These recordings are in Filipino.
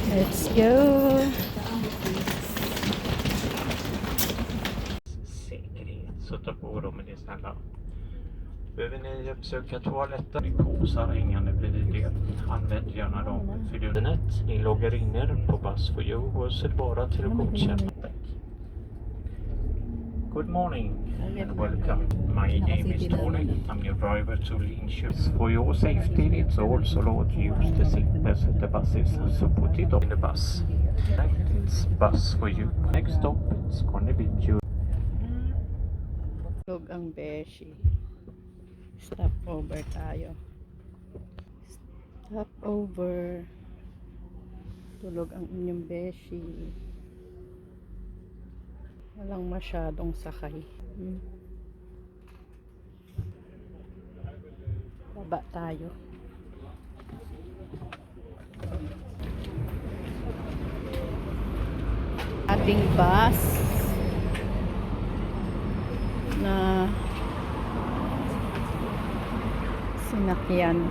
Let's go. Säkerhet så ta på dem är det snälla. Behöver ni uppsöka toaletten? Ni kosar hängande bredvid det. Använd gärna dem för internet. Ni loggar in er på Bus for You och ser bara till att godkänna. Good morning and welcome. My name is Tony. I'm your driver to Linköping. For your safety, it's also allowed to use the seatbelts at the buses, so put it on the bus. It's Bus for You. Next stop, it's gonna be you. Tulog ang beshi. Stop over tayo. Stop over. Tulog ang inyong beshi. Walang masyadong sakay. Baba tayo. Ating bus na sinakyan.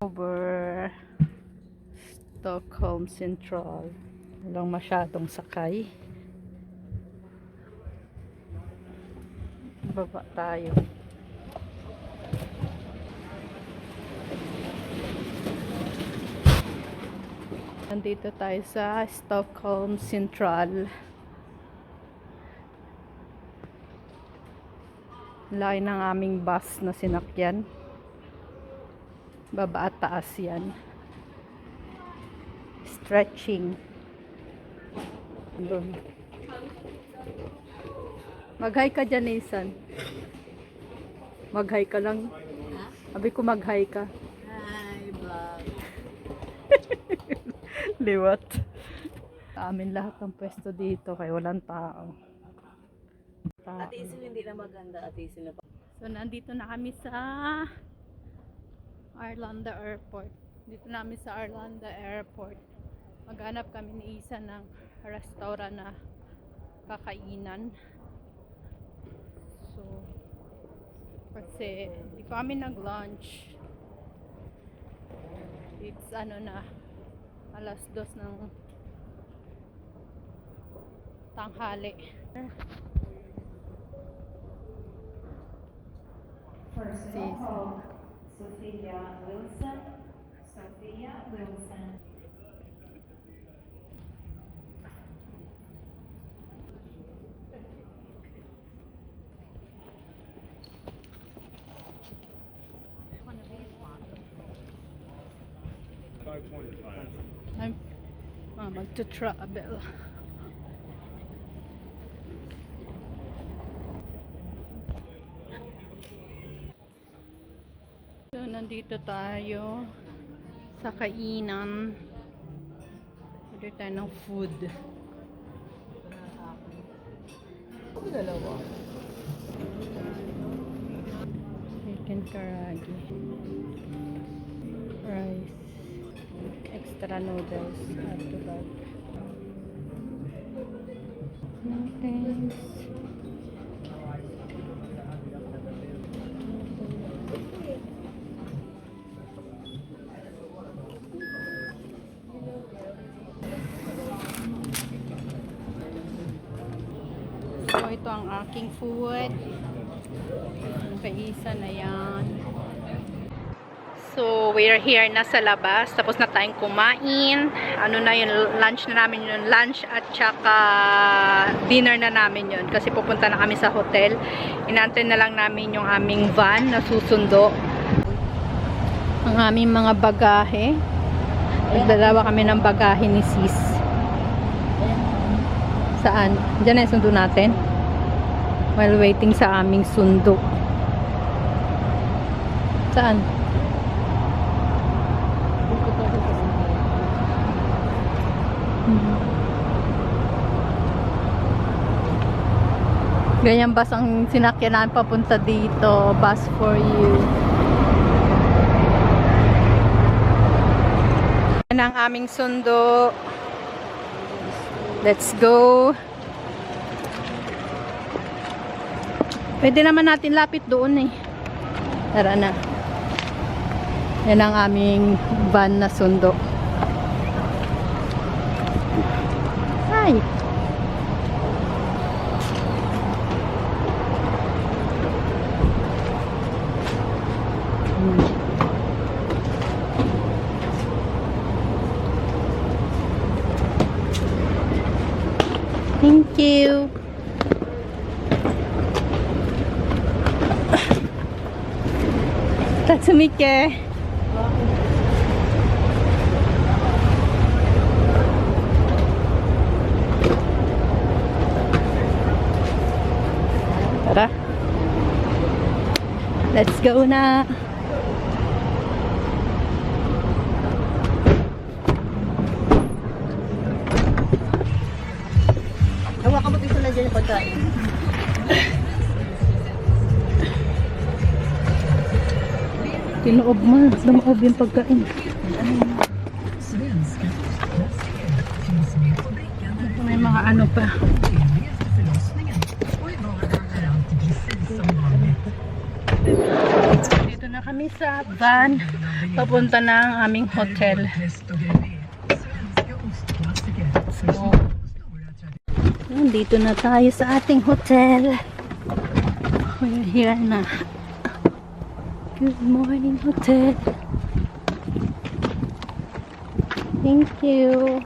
Over Stockholm Central. Walang masyadong sakay. Baba tayo. Nandito tayo sa Stockholm Central. Laki ng aming bus na sinakyan. Baba at taas yan. Stretching. Doon. Mag-hi ka dyan, Nathan. Mag-hi ka lang. Sabi ko mag-hi ka. Hi, vlog. Liwat. Sa amin lahat ng pwesto dito kaya walang tao. Ate Isil hindi na maganda, Ate Isil na pa. So nandito na kami sa Arlanda Airport. Dito namin sa Arlanda Airport. Maghanap kami ni Isa ng restaurant na kakainan. So kasi di pa kami nag-lunch. It's ano na alas 2 ng tanghali. First of all, Sophia Wilson. Sophia Wilson. I'm magta-travel. So, nandito tayo sa kainan. Order tayo ng food. Dalawa. Chicken karagi. Rice. Extra noodles. Add to that. No thanks. Ito ang aking food. Ang kaisan na yan. So, we are here na sa labas. Tapos na tayong kumain. Ano na yun, lunch na namin yun. Lunch at saka dinner na namin yun. Kasi pupunta na kami sa hotel. Inantay na lang namin yung aming van na susundo. Ang aming mga bagahe. Nagdalawa kami ng bagahe ni sis. Saan? Diyan na yung sundo natin. While waiting sa aming sundo. Saan? Ganyan bus ang sinakyanan papunta dito. Bus for you. Yan ang aming sundo. Let's go. Pwede naman natin lapit doon eh. Tara na. Yan ang aming van na sundo. Hi. Thank you. Tatsumike. Tara. Let's go na. Hawakan mo dito na dyan yung pagkain. Tinoob mo. Lumoob yung pagkain. May mga ano pa. Dito na kami sa van. Papunta na ang aming hotel. So, dito na tayo sa ating hotel. We're here na. Good morning, hotel. Thank you.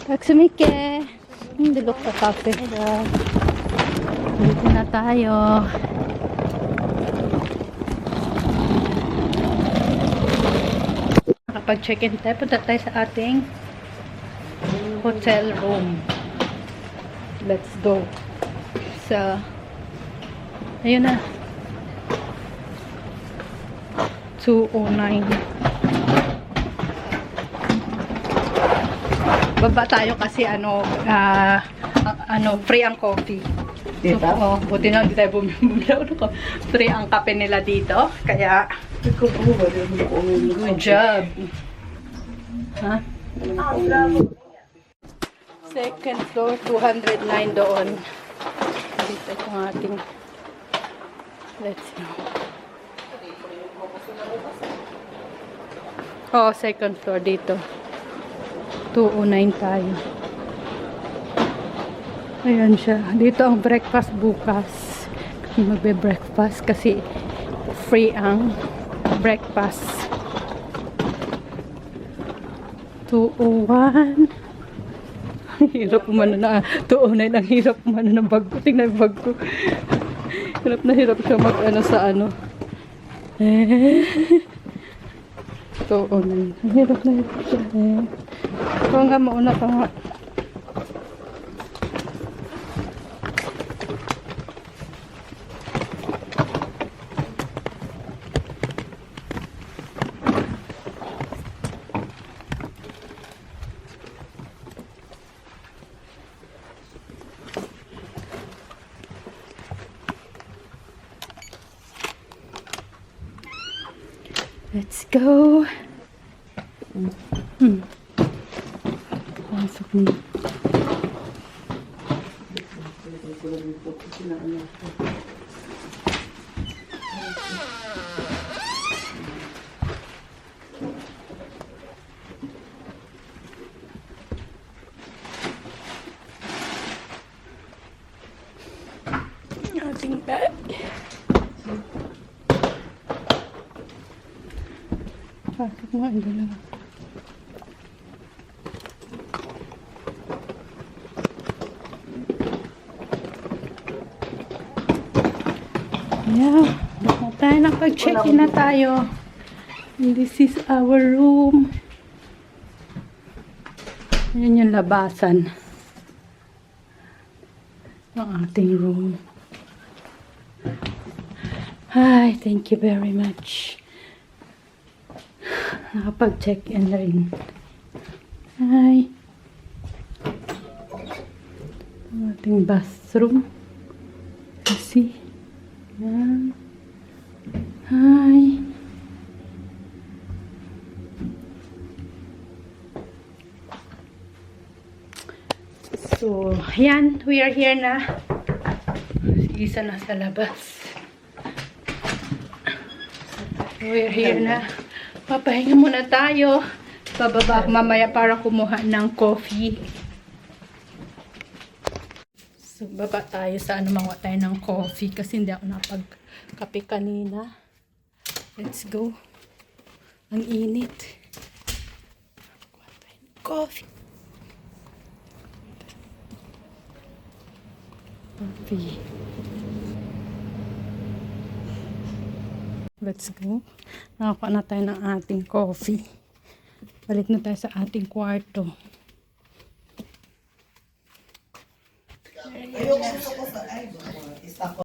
Tatsumike. Dilok ka cafe. Dito na tayo. Nakapag-check-in tayo. Punta tayo sa ating hotel room. Let's go. Sa ayun na. 209. Baba tayo kasi free ang coffee. Dito? Oo, buti na hindi tayo bumila. Free ang kape nila dito. Kaya good job. Ha? Second floor, 209 doon. Dito yung ating let's see. Oh, second floor dito. 209 tayo. Ayan siya. Dito ang breakfast bukas. Magbe-breakfast kasi free ang breakfast. 201. Hirap umano na. 209 ang hirap umano ng bag ko. Tingnan yung bag ko. Hirap na hirap siya mag-ano sa ano. 209. Ang hirap na hirap siya. Ikaw nga mauna ka nga. Let's go. Pasok na. ating bag. Pasok nga, hindi na. Yeah, baka tayo nakapag-check-in na tayo. And this is our room. Ayan yung labasan ng ating room. Hi, thank you very much. Nakapag-check-in na rin. Hi. Ang ating bathroom. See? Yan. Hi. So, yan. We are here na. Si Isa na sa labas. We are here na. Papahinga muna tayo. Bababa ako mamaya para kumuha ng coffee. So, baba tayo sa manguha tayo ng coffee kasi hindi ako napagkape kanina. Let's go. Ang init. Kuha tayo ng coffee. Coffee. Let's go. Nakakuha na tayo ng ating coffee. Balik na tayo sa ating kwarto.